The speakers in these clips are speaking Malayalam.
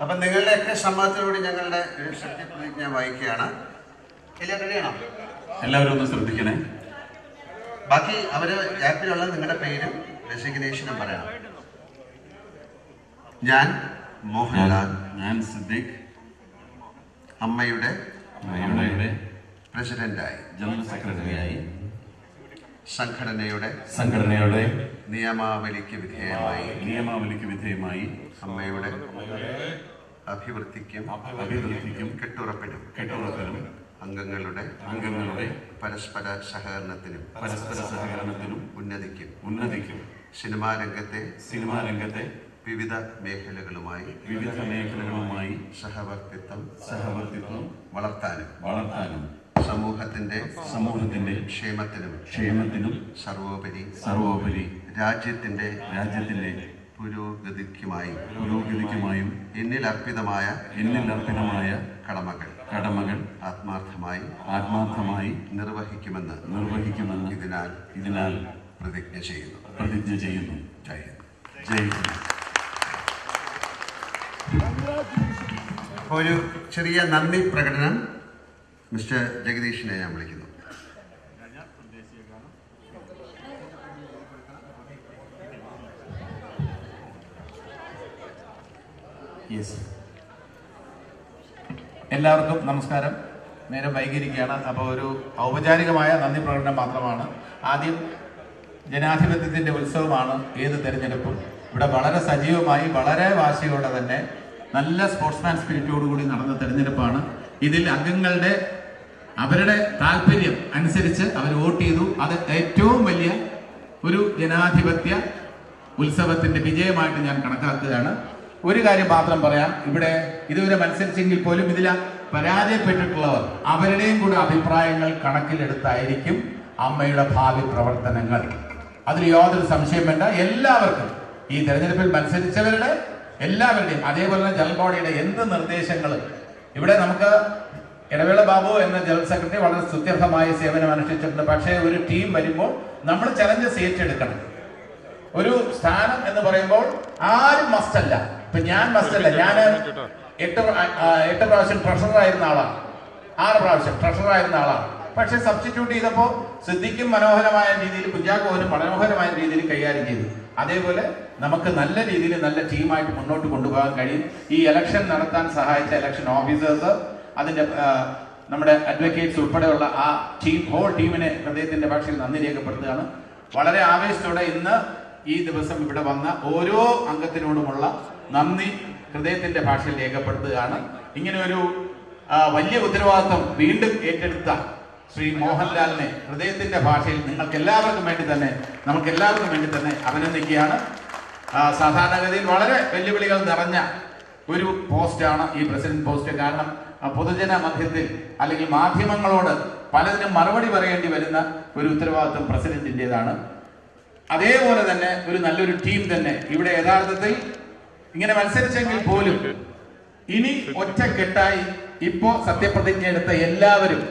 അപ്പം നിങ്ങളുടെയൊക്കെ സമ്മതത്തിലൂടെ ഞങ്ങളുടെ ഒരു സത്യപ്രതിജ്ഞ വായിക്കുകയാണ്. എല്ലാം റെഡിയാണോ? എല്ലാവരും ഒന്ന് ശ്രദ്ധിക്കണേ. ബാക്കി അവര് ആപ്പിലുള്ള നിങ്ങളുടെ പേരും ഡെസിഗ്നേഷനും പറയണം. ഞാൻ മോഹൻലാൽ, ഞാൻ സിദ്ദിഖ്, അമ്മയുടെ പ്രസിഡന്റായി, ജനറൽ സെക്രട്ടറിയായി, സംഘടനയുടെ നിയമാവലിക്ക് വിധേയമായി അമ്മയുടെ അഭിവൃദ്ധിക്കും കെട്ടുറപ്പിനും അംഗങ്ങളുടെ പരസ്പര സഹകരണത്തിനും ഉന്നതിക്കും സിനിമാ രംഗത്തെ വിവിധ മേഖലകളുമായി സഹവർത്തിത്വം വളർത്താനും സമൂഹത്തിന്റെ ക്ഷേമത്തിനും സർവോപരി രാജ്യത്തിന്റെ പുരോഗതിക്കുമായും എന്നിൽ അർപ്പിതമായ കടമകൾ ആത്മാർത്ഥമായി നിർവഹിക്കുമെന്ന് ഇതിനാൽ പ്രതിജ്ഞ ചെയ്യുന്നു. ജയ് ഹിന്ദ്. ഒരു ചെറിയ നന്ദി പ്രകടനം മിസ്റ്റർ ജഗദീഷിനെ ഞാൻ വിളിക്കുന്നു. എല്ലാവർക്കും നമസ്കാരം. നേരം വൈകിയിരിക്കുകയാണ്. അപ്പോൾ ഒരു ഔപചാരികമായ നന്ദി പ്രകടനം മാത്രമാണ്. ആദ്യം ജനാധിപത്യത്തിൻ്റെ ഉത്സവമാണ് ഏത് തെരഞ്ഞെടുപ്പും. ഇവിടെ വളരെ സജീവമായി വളരെ വാശിയോടെ തന്നെ നല്ല സ്പോർട്സ്മാൻ സ്പിരിറ്റോടുകൂടി നടന്ന തെരഞ്ഞെടുപ്പാണ്. ഇതിൽ അംഗങ്ങളുടെ അവരുടെ താല്പര്യം അനുസരിച്ച് അവർ വോട്ട് ചെയ്തു. അത് ഏറ്റവും വലിയ ഒരു ജനാധിപത്യ ഉത്സവത്തിൻ്റെ വിജയമായിട്ട് ഞാൻ കണക്കാക്കുകയാണ്. ഒരു കാര്യം മാത്രം പറയാം. ഇവിടെ ഇതുവരെ മത്സരിച്ചെങ്കിൽ പോലും ഇതിൽ പരാജയപ്പെട്ടിട്ടുള്ളവർ അവരുടെയും കൂടെ അഭിപ്രായങ്ങൾ കണക്കിലെടുത്തായിരിക്കും അമ്മയുടെ ഭാവി പ്രവർത്തനങ്ങൾ. അതിൽ യാതൊരു സംശയം വേണ്ട. എല്ലാവർക്കും ഈ തെരഞ്ഞെടുപ്പിൽ മത്സരിച്ചവരുടെ എല്ലാവരുടെയും അതേപോലെ തന്നെ ജനറൽ ബോഡിയുടെ എന്ത് നിർദ്ദേശങ്ങൾ ഇവിടെ നമുക്ക് ഇടവേള ബാബു എന്ന ജനറൽ സെക്രട്ടറി വളരെ സ്തുത്യർഹമായ സേവനം അനുഷ്ഠിച്ചിട്ടുണ്ട്. പക്ഷേ ഒരു ടീം വരുമ്പോൾ നമ്മൾ ചലഞ്ചസ് ഏറ്റെടുക്കണം. ഒരു സ്ഥാനം എന്ന് പറയുമ്പോൾ ആരും മസ്റ്റല്ല. ഇപ്പൊ ഞാൻ മസ്റ്റല്ല. ഞാൻ 8 പ്രാവശ്യം ട്രഷററായിരുന്ന ആളാണ്, 6 പ്രാവശ്യം ട്രഷററായിരുന്ന ആളാണ്. പക്ഷെ സബ്സ്റ്റിറ്റ്യൂട്ട് ചെയ്തപ്പോൾ സിദ്ദിഖും മനോഹരമായ രീതിയിൽ, കുഞ്ചാക്കോനും മനോഹരമായ രീതിയിൽ കൈകാര്യം ചെയ്തു. അതേപോലെ നമുക്ക് നല്ല രീതിയിൽ നല്ല ടീമായിട്ട് മുന്നോട്ട് കൊണ്ടുപോകാൻ കഴിയും. ഈ ഇലക്ഷൻ നടത്താൻ സഹായിച്ച ഇലക്ഷൻ ഓഫീസേഴ്സ്, അതിന്റെ നമ്മുടെ അഡ്വക്കേറ്റ്സ് ഉൾപ്പെടെയുള്ള ആ ടീം, ഹോൾ ടീമിനെ ഹൃദയത്തിന്റെ ഭാഷയിൽ നന്ദി രേഖപ്പെടുത്തുകയാണ്. വളരെ ആവേശത്തോടെ ഇന്ന് ഈ ദിവസം ഇവിടെ വന്ന ഓരോ അംഗത്തിനോടുമുള്ള നന്ദി ഹൃദയത്തിന്റെ ഭാഷയിൽ രേഖപ്പെടുത്തുകയാണ്. ഇങ്ങനെ ഒരു വലിയ ഉത്തരവാദിത്വം വീണ്ടും ഏറ്റെടുത്ത ശ്രീ മോഹൻലാലിനെ ഹൃദയത്തിന്റെ ഭാഷയിൽ നമുക്ക് എല്ലാവർക്കും വേണ്ടി തന്നെ അഭിനന്ദിക്കുകയാണ്. സാധാരണഗതിയിൽ വളരെ വെല്ലുവിളികൾ നിറഞ്ഞ ഒരു പോസ്റ്റാണ് ഈ പ്രസിഡന്റ് പോസ്റ്റ്. കാരണം പൊതുജന മധ്യത്തിൽ അല്ലെങ്കിൽ മാധ്യമങ്ങളോട് പലതിനും മറുപടി പറയേണ്ടി വരുന്ന ഒരു ഉത്തരവാദിത്വം പ്രസിഡന്റിൻ്റെതാണ്. അതേപോലെ തന്നെ ഒരു നല്ലൊരു ടീം തന്നെ ഇവിടെ യഥാർത്ഥത്തിൽ ഇങ്ങനെ മത്സരിച്ചെങ്കിൽ പോലും ഇനി ഒറ്റക്കെട്ടായി ഇപ്പോ സത്യപ്രതിജ്ഞ എടുത്ത എല്ലാവരും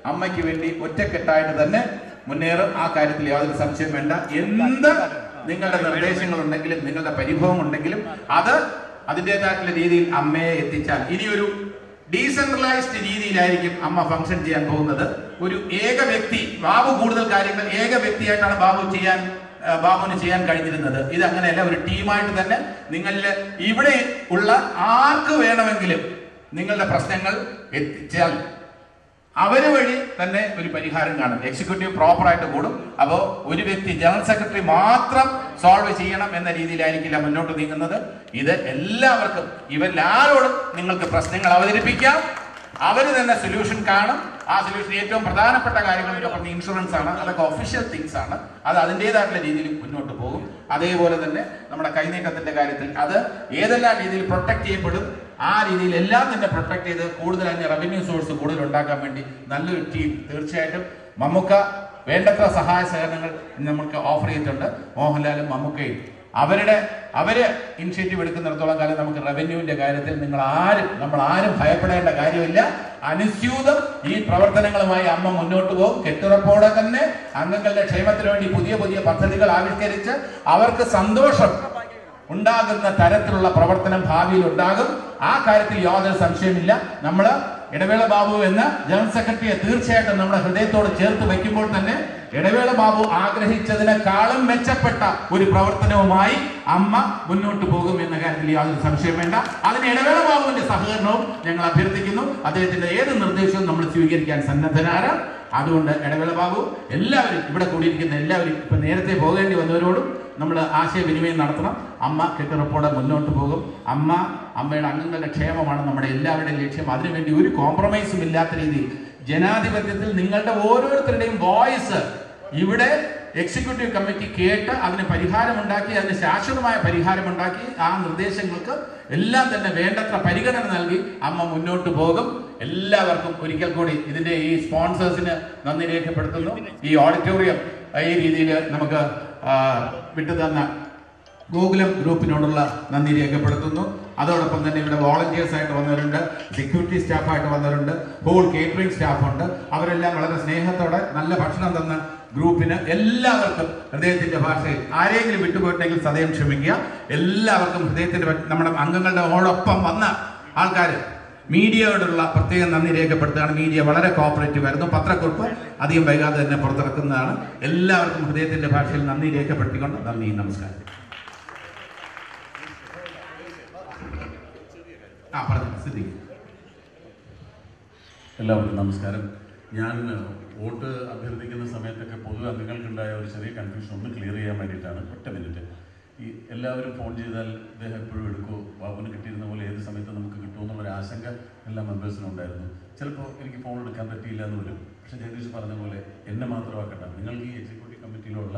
അമ്മയ്ക്ക് വേണ്ടി ഒറ്റക്കെട്ടായിട്ട് തന്നെ മുന്നേറും. ആ കാര്യത്തിൽ യാതൊരു സംശയം വേണ്ട. എന്ത് നിങ്ങളുടെ നിർദ്ദേശങ്ങൾ ഉണ്ടെങ്കിലും നിങ്ങളുടെ പരിഭവം ഉണ്ടെങ്കിലും അത് അതിൻ്റെതായിട്ടുള്ള രീതിയിൽ അമ്മയെ എത്തിച്ചാൽ ഇനിയൊരു ഡീസെൻട്രലൈസ്ഡ് രീതിയിലായിരിക്കും അമ്മ ഫംഗ്ഷൻ ചെയ്യാൻ പോകുന്നത്. ഒരു ഏക വ്യക്തി, ബാബു കൂടുതൽ കാര്യങ്ങൾ ഏക വ്യക്തിയായിട്ടാണ് ബാബുവിന് ചെയ്യാൻ കഴിഞ്ഞിരുന്നത്. ഇത് അങ്ങനെയല്ല. ഒരു ടീമായിട്ട് തന്നെ നിങ്ങളിൽ ഇവിടെ ഉള്ള ആർക്ക് വേണമെങ്കിലും നിങ്ങളുടെ പ്രശ്നങ്ങൾ എത്തിച്ചാൽ അവര് വഴി തന്നെ ഒരു പരിഹാരം കാണും. എക്സിക്യൂട്ടീവ് പ്രോപ്പറായിട്ട് കൂടും. അപ്പോൾ ഒരു വ്യക്തി ജനറൽ സെക്രട്ടറി മാത്രം സോൾവ് ചെയ്യണം എന്ന രീതിയിലായിരിക്കില്ല മുന്നോട്ട് നീങ്ങുന്നത്. ഇത് എല്ലാവർക്കും, ഇവരെല്ലാവരോടും നിങ്ങൾക്ക് പ്രശ്നങ്ങൾ അവതരിപ്പിക്കാം. അവർ തന്നെ സൊല്യൂഷൻ കാണും. ആ സൊല്യൂഷൻ ഏറ്റവും പ്രധാനപ്പെട്ട കാര്യങ്ങളൊക്കെ പറഞ്ഞ ഇൻഷുറൻസ് ആണ്. അതൊക്കെ ഒഫീഷ്യൽ തിങ്സ് ആണ്. അത് അതിൻ്റെതായിട്ടുള്ള രീതിയിൽ മുന്നോട്ട് പോകും. അതേപോലെ തന്നെ നമ്മുടെ കൈനീട്ടത്തിന്റെ കാര്യത്തിൽ അത് ഏതെല്ലാം രീതിയിൽ പ്രൊട്ടക്ട് ചെയ്യപ്പെടും ആ രീതിയിൽ എല്ലാം തന്നെ പ്രൊട്ടക്ട് ചെയ്ത് കൂടുതൽ അതിന്റെ റവന്യൂ സോഴ്സ് കൂടുതൽ ഉണ്ടാക്കാൻ വേണ്ടി നല്ലൊരു ടീം തീർച്ചയായിട്ടും മമ്മൂക്ക വേണ്ടത്ര സഹായ സഹകരണങ്ങൾ നമുക്ക് ഓഫർ ചെയ്തിട്ടുണ്ട്. മോഹൻലാലും മമ്മൂക്കയും അവര് ഇനിഷ്യേറ്റീവ് എടുക്കുന്നിടത്തോളം കാലം നമുക്ക് റവന്യൂവിന്റെ കാര്യത്തിൽ നമ്മൾ ആരും ഭയപ്പെടേണ്ട കാര്യമില്ല. അനുസ്യൂതം ഈ പ്രവർത്തനങ്ങളുമായി അമ്മ മുന്നോട്ട് പോകും. കെട്ടുറപ്പോടെ തന്നെ അംഗങ്ങളുടെ ക്ഷേമത്തിന് വേണ്ടി പുതിയ പുതിയ പദ്ധതികൾ ആവിഷ്കരിച്ച് അവർക്ക് സന്തോഷം ഉണ്ടാകുന്ന തരത്തിലുള്ള പ്രവർത്തനം ഭാവിയിൽ ഉണ്ടാകും. ആ കാര്യത്തിൽ യാതൊരു സംശയമില്ല. നമ്മൾ ഇടവേള ബാബു എന്ന ജനറൽ സെക്രട്ടറിയെ തീർച്ചയായിട്ടും നമ്മുടെ ഹൃദയത്തോട് ചേർത്ത് വയ്ക്കുമ്പോൾ തന്നെ ഇടവേള ബാബു ആഗ്രഹിച്ചതിനേക്കാളും മെച്ചപ്പെട്ട ഒരു പ്രവർത്തനവുമായി അമ്മ മുന്നോട്ട് പോകും എന്ന കാര്യത്തിൽ യാതൊരു സംശയം വേണ്ട. അതിന് ഇടവേള ബാബുവിന്റെ സഹകരണവും ഞങ്ങൾ അഭ്യർത്ഥിക്കുന്നു. അദ്ദേഹത്തിന്റെ ഏത് നിർദ്ദേശവും നമ്മൾ സ്വീകരിക്കാൻ സന്നദ്ധനാണ്. അതുകൊണ്ട് ഇടവേള ബാബു എല്ലാവരും ഇവിടെ കൂടിയിരിക്കുന്ന എല്ലാവരും ഇപ്പൊ നേരത്തെ പോകേണ്ടി വന്നവരോടും നമ്മൾ ആശയവിനിമയം നടത്തണം. അമ്മ കെട്ടുറപ്പോടെ മുന്നോട്ട് പോകും. അമ്മയുടെ അംഗങ്ങളുടെ ക്ഷേമമാണ് നമ്മുടെ എല്ലാവരുടെയും ലക്ഷ്യം. അതിനുവേണ്ടി ഒരു കോംപ്രമൈസും ഇല്ലാത്ത രീതിയിൽ ജനാധിപത്യത്തിൽ നിങ്ങളുടെ ഓരോരുത്തരുടെയും വോയിസ് ഇവിടെ എക്സിക്യൂട്ടീവ് കമ്മിറ്റി കേട്ട് അതിന് പരിഹാരമുണ്ടാക്കി, അതിന് ശാശ്വതമായ പരിഹാരമുണ്ടാക്കി ആ നിർദ്ദേശങ്ങൾക്ക് എല്ലാം തന്നെ വേണ്ടത്ര പരിഗണന നൽകി അമ്മ മുന്നോട്ട് പോകും. എല്ലാവർക്കും ഒരിക്കൽ കൂടി ഇതിന്റെ ഈ സ്പോൺസേഴ്സിന് നന്ദി രേഖപ്പെടുത്തുന്നു. ഈ ഓഡിറ്റോറിയം ഈ രീതിയിൽ നമുക്ക് വിട്ടുതന്ന ഗോകുലം ഗ്രൂപ്പിനോടുള്ള നന്ദി രേഖപ്പെടുത്തുന്നു. അതോടൊപ്പം തന്നെ ഇവിടെ വോളണ്ടിയേഴ്സ് ആയിട്ട് വന്നവരുണ്ട്, സെക്യൂരിറ്റി സ്റ്റാഫായിട്ട് വന്നവരുണ്ട്, ഹോൾ കേറ്ററിംഗ് സ്റ്റാഫുണ്ട്. അവരെല്ലാം വളരെ സ്നേഹത്തോടെ നല്ല ഭക്ഷണം തന്ന ഗ്രൂപ്പിന് എല്ലാവർക്കും ഹൃദയത്തിന്റെ ഭാഷയിൽ ആരെങ്കിലും വിട്ടുപോയിട്ടെങ്കിൽ സദയം ക്ഷമിക്കുക. എല്ലാവർക്കും ഹൃദയത്തിന്റെ നമ്മുടെ അംഗങ്ങളോടൊപ്പം വന്ന ആൾക്കാർ മീഡിയയോടുള്ള പ്രത്യേകം നന്ദി രേഖപ്പെടുത്തുകയാണ്. മീഡിയ വളരെ കോപ്പറേറ്റീവ് ആയിരുന്നു. പത്രക്കുറിപ്പ് അധികം വൈകാതെ തന്നെ പുറത്തിറക്കുന്നതാണ്. എല്ലാവർക്കും ഹൃദയത്തിന്റെ ഭാഷയിൽ നന്ദി രേഖപ്പെടുത്തിക്കൊണ്ട് നന്ദി, നമസ്കാരം. എല്ലാവർക്കും നമസ്കാരം. ഞാൻ വോട്ട് അഭ്യർത്ഥിക്കുന്ന സമയത്തൊക്കെ പൊതുവെ അംഗങ്ങൾക്കുണ്ടായ ഒരു ചെറിയ കൺഫ്യൂഷൻ ഒന്ന് ക്ലിയർ ചെയ്യാൻ വേണ്ടിയിട്ടാണ്. ഒറ്റ മിനിറ്റ്. ഈ എല്ലാവരും ഫോൺ ചെയ്താൽ ഇദ്ദേഹം എപ്പോഴും എടുക്കുമോ, ബാബുവിന് കിട്ടിയിരുന്ന പോലെ ഏത് സമയത്ത് നമുക്ക് കിട്ടുമോ എന്നുള്ളൊരു ആശങ്ക എല്ലാ മെമ്പേഴ്സിനും ഉണ്ടായിരുന്നു. ചിലപ്പോൾ എനിക്ക് ഫോൺ എടുക്കാൻ പറ്റിയില്ല എന്ന് വരും. പക്ഷേ ജഗദീഷ് പറഞ്ഞ പോലെ എന്നെ മാത്രമാക്കണ്ട, നിങ്ങൾക്ക് ഈ എക്സിക്യൂട്ടീവ് കമ്മിറ്റിയിലുള്ള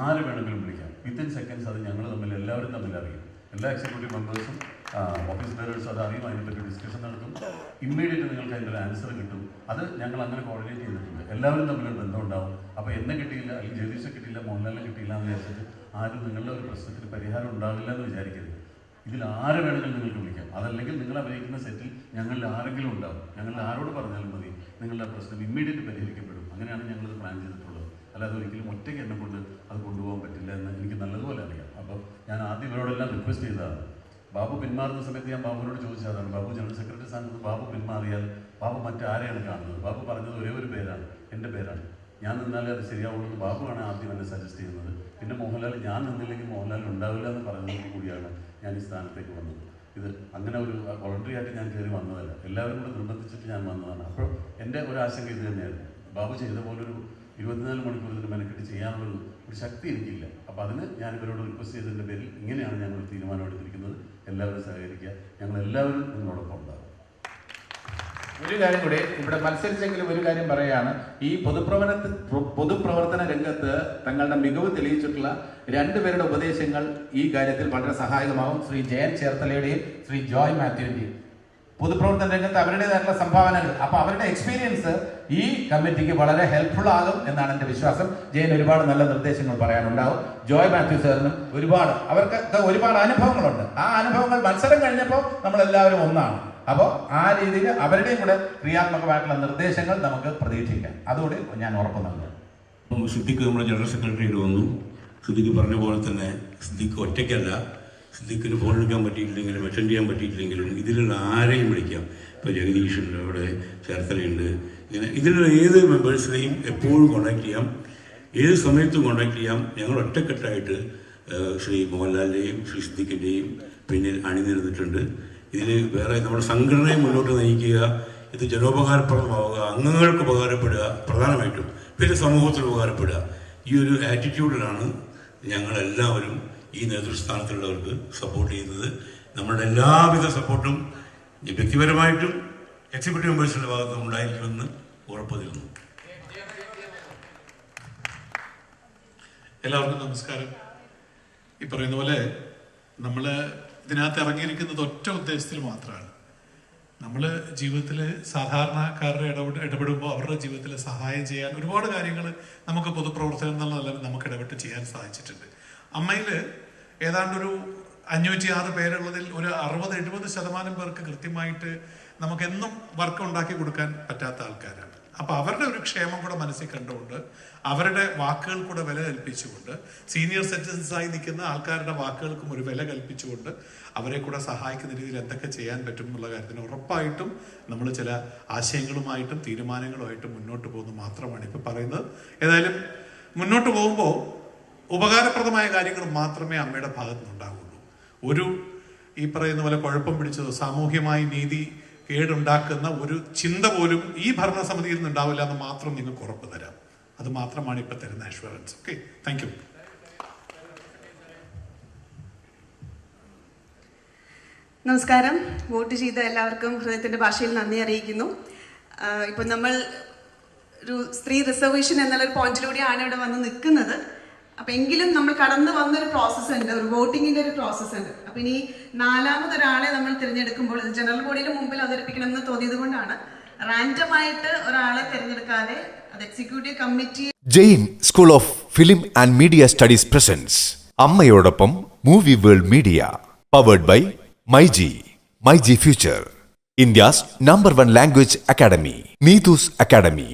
ആര് വേണമെങ്കിലും വിളിക്കാം. വിത്തിൻ സെക്കൻഡ്സ് അത് ഞങ്ങൾ തമ്മിൽ എല്ലാവരും തമ്മിൽ അറിയും. എല്ലാ എക്സിക്യൂട്ടീവ് മെമ്പേഴ്സും ഓഫീസ് ബെയറേഴ്സും അത് അറിയും. അതിനെപ്പറ്റി ഡിസ്കഷൻ നടത്തും. ഇമ്മീഡിയറ്റ് നിങ്ങൾക്ക് അതിൻ്റെ ഒരു ആൻസർ കിട്ടും. അത് ഞങ്ങൾ അങ്ങനെ കോർഡിനേറ്റ് ചെയ്തിട്ടുണ്ട്. എല്ലാവരും തമ്മിലൊരു ബന്ധം ഉണ്ടാവും. അപ്പോൾ എന്നെ കിട്ടിയില്ല, അല്ലെങ്കിൽ ജഗദീഷെ കിട്ടിയില്ല, മോഹൻലാലിനെ കിട്ടിയില്ല എന്ന് വിചാരിച്ചിട്ട് ആരും നിങ്ങളുടെ ഒരു പ്രശ്നത്തിന് പരിഹാരം ഉണ്ടാവില്ല എന്ന് വിചാരിക്കരുത്. ഇതിൽ ആരെ വേണമെങ്കിലും നിങ്ങൾക്ക് വിളിക്കാം. അതല്ലെങ്കിൽ നിങ്ങൾ അഭിനയിക്കുന്ന സെറ്റിൽ ഞങ്ങളിൽ ആരെങ്കിലും ഉണ്ടാവും. ഞങ്ങളിൽ ആരോട് പറഞ്ഞാലും മതി, നിങ്ങളുടെ പ്രശ്നം ഇമ്മീഡിയറ്റ് പരിഹരിക്കപ്പെടും. അങ്ങനെയാണ് ഞങ്ങളത് പ്ലാൻ ചെയ്തിട്ടുള്ളത്. അല്ലാതെ ഒരിക്കലും ഒറ്റയ്ക്ക് എന്നെ കൊണ്ട് അത് കൊണ്ടുപോകാൻ പറ്റില്ല എന്ന് എനിക്ക് നല്ലതുപോലെ അറിയാം. അപ്പോൾ ഞാൻ ആദ്യം ഇവരോടെല്ലാം റിക്വസ്റ്റ് ചെയ്തതാണ്. ബാബു പിന്മാറുന്ന സമയത്ത് ഞാൻ ബാബുവിനോട് ചോദിച്ചതാണ്, ബാബു ജനറൽ സെക്രട്ടറി സ്ഥാനത്ത് ബാബു പിന്മാറിയാൽ ബാബു മറ്റാരെയാണ് കാണുന്നത്? ബാബു പറഞ്ഞത് ഒരേ ഒരു പേരാണ്, എൻ്റെ പേരാണ്. ഞാൻ നിന്നാലേ അത് ശരിയാവുള്ളൂ. ബാബുവാണ് ആദ്യം എന്നെ സജസ്റ്റ് ചെയ്യുന്നത്. പിന്നെ മോഹൻലാൽ ഞാൻ നിന്നില്ലെങ്കിൽ മോഹൻലാൽ ഉണ്ടാവില്ല എന്ന് പറയുന്നത് കൂടിയാണ് ഞാൻ ഈ സ്ഥാനത്തേക്ക് വന്നത്. ഇത് അങ്ങനെ ഒരു വോളണ്ടറി ആയിട്ട് ഞാൻ കയറി വന്നതല്ല, എല്ലാവരും കൂടെ നിർബന്ധിച്ചിട്ട് ഞാൻ വന്നതാണ്. അപ്പോൾ എൻ്റെ ഒരു ആശങ്ക ഇത് തന്നെയായിരുന്നു. ബാബു ചെയ്ത പോലൊരു 24 മണിക്കൂർ ഇതിന് മെനക്കെട്ട് ചെയ്യാനുള്ളൊരു ശക്തി എനിക്കില്ല. അപ്പോൾ അതിന് ഞാൻ ഇവരോട് റിക്വസ്റ്റ് ചെയ്തതിൻ്റെ പേരിൽ ഇങ്ങനെയാണ് ഞങ്ങൾ തീരുമാനം എടുത്തിരിക്കുന്നത്. എല്ലാവരും സഹകരിക്കുക. ഞങ്ങളെല്ലാവരും നിങ്ങളോടൊപ്പം ഉണ്ടാകും. ഒരു കാര്യം കൂടി ഇവിടെ മത്സരിച്ചെങ്കിലും ഒരു കാര്യം പറയുകയാണ്. ഈ പൊതുപ്രവർത്തന രംഗത്ത് തങ്ങളുടെ മികവ് തെളിയിച്ചിട്ടുള്ള രണ്ടുപേരുടെ ഉപദേശങ്ങൾ ഈ കാര്യത്തിൽ വളരെ സഹായകമാകും. ശ്രീ ജയൻ ചേർത്തലയുടെയും ശ്രീ ജോയ് മാത്യുവിന്റെയും പൊതുപ്രവർത്തന രംഗത്ത് അവരുടേതായിട്ടുള്ള സംഭാവനകൾ, അപ്പൊ അവരുടെ എക്സ്പീരിയൻസ് ഈ കമ്മിറ്റിക്ക് വളരെ ഹെൽപ്ഫുൾ ആകും എന്നാണ് എൻ്റെ വിശ്വാസം. ജയൻ ഒരുപാട് നല്ല നിർദ്ദേശങ്ങൾ പറയാനുണ്ടാവും. ജോയ് മാത്യു സാറിനും അവർക്ക് ഒരുപാട് അനുഭവങ്ങളുണ്ട്. ആ അനുഭവങ്ങൾ മത്സരം കഴിഞ്ഞപ്പോൾ നമ്മളെല്ലാവരും ഒന്നാണ്. അപ്പോൾ ആ രീതിയിൽ അവരുടെയും കൂടെ ക്രിയാത്മകമായിട്ടുള്ള നിർദ്ദേശങ്ങൾ നമുക്ക് പ്രതീക്ഷിക്കാം. അതുകൂടി ഞാൻ ഉറപ്പ് നൽകുന്നു. സിദ്ദിഖ് നമ്മുടെ ജനറൽ സെക്രട്ടറിയിൽ വന്നു. സിദ്ദിഖ് പറഞ്ഞ പോലെ തന്നെ സിദ്ദിഖ് ഒറ്റയ്ക്കല്ല. സിദ്ദിഖിന് ഫോൺ എടുക്കാൻ പറ്റിയിട്ടില്ലെങ്കിലും അറ്റൻഡ് ചെയ്യാൻ പറ്റിയിട്ടില്ലെങ്കിലും ഇതിലുള്ള ആരെയും വിളിക്കാം. ഇപ്പോൾ ജഗദീഷുണ്ട്, അവിടെ ചേർത്തലയുണ്ട്, ഇങ്ങനെ ഇതിലുള്ള ഏത് മെമ്പേഴ്സിനെയും എപ്പോഴും കോൺടാക്ട് ചെയ്യാം, ഏത് സമയത്തും കോൺടാക്ട് ചെയ്യാം. ഞങ്ങൾ ഒറ്റക്കെട്ടായിട്ട് ശ്രീ മോഹൻലാലിൻ്റെയും ശ്രീ സിദ്ദിഖിൻ്റെയും പിന്നിൽ അണിനിരന്നിട്ടുണ്ട്. ഇതിൽ വേറെ നമ്മുടെ സംഘടനയെ മുന്നോട്ട് നയിക്കുക, ഇത് ജനോപകാരപ്രദമാവുക, അംഗങ്ങൾക്ക് ഉപകാരപ്പെടുക, പ്രധാനമായിട്ടും പിന്നെ സമൂഹത്തിന് ഉപകാരപ്പെടുക. ഈ ഒരു ആറ്റിറ്റ്യൂഡിലാണ് ഞങ്ങളെല്ലാവരും ഈ നേതൃസ്ഥാനത്തുള്ളവർക്ക് സപ്പോർട്ട് ചെയ്യുന്നത്. നമ്മളുടെ എല്ലാവിധ സപ്പോർട്ടും വ്യക്തിപരമായിട്ടും എക്സിക്യൂട്ടീവ് മെമ്പേഴ്സിൻ്റെ ഭാഗത്തും ഉണ്ടായിരിക്കുമെന്ന് ഉറപ്പ് തരുന്നു. എല്ലാവർക്കും നമസ്കാരം. ഈ പറയുന്ന പോലെ നമ്മൾ ഇതിനകത്ത് ഇറങ്ങിയിരിക്കുന്നത് ഒറ്റ ഉദ്ദേശത്തിൽ മാത്രമാണ്. നമ്മൾ ജീവിതത്തിൽ സാധാരണക്കാരുടെ ഇടപെടുമ്പോൾ അവരുടെ ജീവിതത്തിൽ സഹായം ചെയ്യാൻ ഒരുപാട് കാര്യങ്ങൾ നമുക്ക് പൊതുപ്രവർത്തനം എന്നുള്ള നിലയിൽ നമുക്ക് ഇടപെട്ട് ചെയ്യാൻ സാധിച്ചിട്ടുണ്ട്. അമ്മയിൽ ഏതാണ്ടൊരു 506 പേരുള്ളതിൽ ഒരു 60-70% പേർക്ക് കൃത്യമായിട്ട് നമുക്കെന്നും വർക്ക് ഉണ്ടാക്കി കൊടുക്കാൻ പറ്റാത്ത ആൾക്കാരാണ്. അപ്പോൾ അവരുടെ ഒരു ക്ഷേമം കൂടെ മനസ്സിൽ കണ്ടുകൊണ്ട് അവരുടെ വാക്കുകൾ കൂടെ വില കൽപ്പിച്ചുകൊണ്ട് സീനിയർ സിറ്റിസൻസായി നിൽക്കുന്ന ആൾക്കാരുടെ വാക്കുകൾക്കും ഒരു വില കൽപ്പിച്ചുകൊണ്ട് അവരെ കൂടെ സഹായിക്കുന്ന രീതിയിൽ എന്തൊക്കെ ചെയ്യാൻ പറ്റും എന്നുള്ള കാര്യത്തിന് ഉറപ്പായിട്ടും നമ്മൾ ചില ആശയങ്ങളുമായിട്ടും തീരുമാനങ്ങളുമായിട്ടും മുന്നോട്ട് പോകുന്നത് മാത്രമാണ് ഇപ്പോൾ പറയുന്നത്. ഏതായാലും മുന്നോട്ട് പോകുമ്പോൾ ഉപകാരപ്രദമായ കാര്യങ്ങൾ മാത്രമേ അമ്മയുടെ ഭാഗത്തു നിന്നുണ്ടാകുള്ളൂ. ഒരു ഈ പറയുന്ന പോലെ കുഴപ്പം പിടിച്ചതോ സാമൂഹ്യമായി നീതി കേടുണ്ടാക്കുന്ന ഒരു ചിന്ത പോലും ഈ ഭരണസമിതിയിൽ നിന്നുണ്ടാവില്ല എന്ന് മാത്രം നിങ്ങൾക്ക് ഉറപ്പ് തരാം. അത് മാത്രമാണ് ഇപ്പം തരുന്ന അഷ്വറൻസ്. Okay, thank you. നമസ്കാരം. വോട്ട് ചെയ്ത എല്ലാവർക്കും ഹൃദയത്തിൻ്റെ ഭാഷയിൽ നന്ദി അറിയിക്കുന്നു. ഇപ്പം നമ്മൾ ഒരു സ്ത്രീ റിസർവേഷൻ എന്നുള്ളൊരു പോയിന്റിലൂടെയാണ് ഇവിടെ വന്ന് നിൽക്കുന്നത്. അപ്പം എങ്കിലും നമ്മൾ കടന്നു വന്നൊരു പ്രോസസ്സ് ഉണ്ട്, ഒരു വോട്ടിങ്ങിൻ്റെ ഒരു പ്രോസസ്സ് ഉണ്ട്. അപ്പം ഇനി നാലാമതൊരാളെ നമ്മൾ തിരഞ്ഞെടുക്കുമ്പോൾ ജനറൽ ബോഡിയുടെ മുമ്പിൽ അവതരിപ്പിക്കണം എന്ന് തോന്നിയത് കൊണ്ടാണ് റാൻഡമായിട്ട് ഒരാളെ തിരഞ്ഞെടുക്കാതെ അത് executive committee. Jain school of film and media studies presents അമ്മയോടൊപ്പം movie world media powered by myG future, India's #1 language academy, Neetu's Academy.